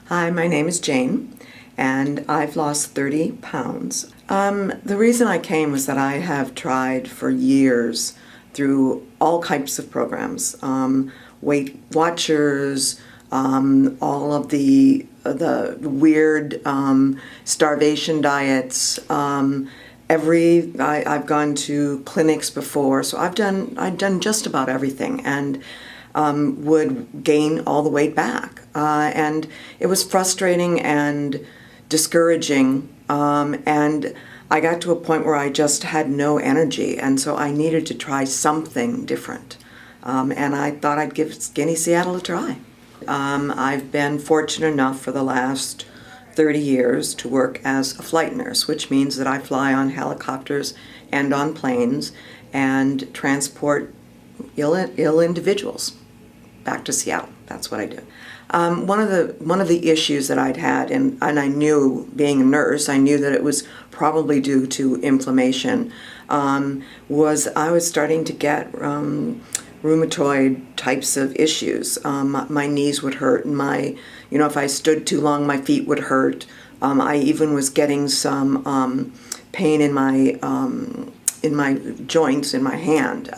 Hi, my name is Jane, and I've lost 30 pounds. The reason I came was that I have tried for years through all types of programs, Weight Watchers, all of the weird starvation diets. I've gone to clinics before, so I've done just about everything, and would gain all the weight back. And it was frustrating and discouraging, and I got to a point where I just had no energy, and so I needed to try something different. And I thought I'd give Skinny Seattle a try. I've been fortunate enough for the last 30 years to work as a flight nurse, which means that I fly on helicopters and on planes and transport ill individuals back to Seattle. That's what I do. One of the issues that I'd had, and I knew, being a nurse, I knew that it was probably due to inflammation, was I was starting to get rheumatoid types of issues. My knees would hurt, and if I stood too long, my feet would hurt. I even was getting some pain in my joints in my hand,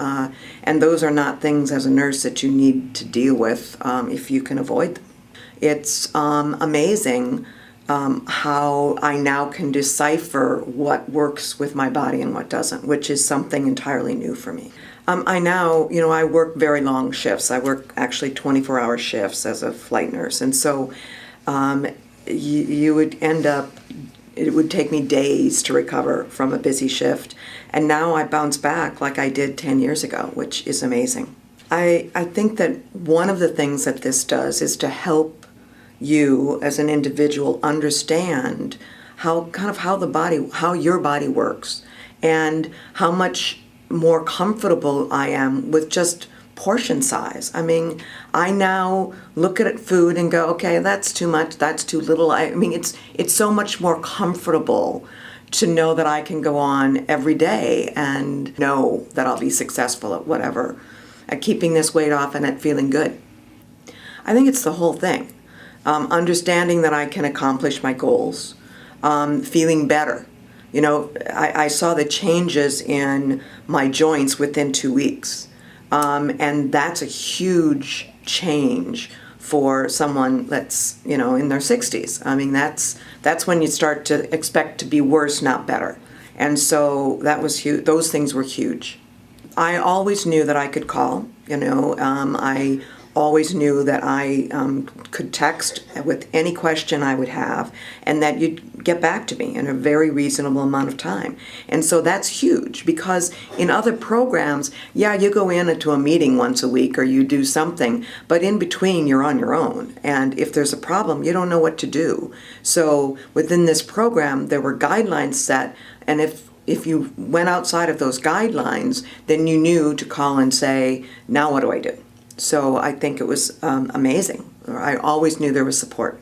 and those are not things as a nurse that you need to deal with if you can avoid them. It's amazing how I now can decipher what works with my body and what doesn't, which is something entirely new for me. I work very long shifts. I work actually 24-hour shifts as a flight nurse, and so you would end up, it would take me days to recover from a busy shift, and now I bounce back like I did 10 years ago, which is amazing. I think that one of the things that this does is to help you as an individual understand how your body works, and how much more comfortable I am with just portion size. I mean, I now look at food and go, okay, that's too much, that's too little. It's so much more comfortable to know that I can go on every day and know that I'll be successful at whatever, at keeping this weight off and at feeling good. I think it's the whole thing. Understanding that I can accomplish my goals, feeling better. I saw the changes in my joints within 2 weeks. And that's a huge change for someone that's, in their 60s. I mean, that's when you start to expect to be worse, not better. And so that was huge. Those things were huge. I always knew that I could call, I always knew that I could text with any question I would have, and that you'd get back to me in a very reasonable amount of time. And so that's huge, because in other programs, yeah, you go into a meeting once a week or you do something, but in between you're on your own. And if there's a problem, you don't know what to do. So within this program, there were guidelines set, and if you went outside of those guidelines, then you knew to call and say, now what do I do? So I think it was amazing. I always knew there was support.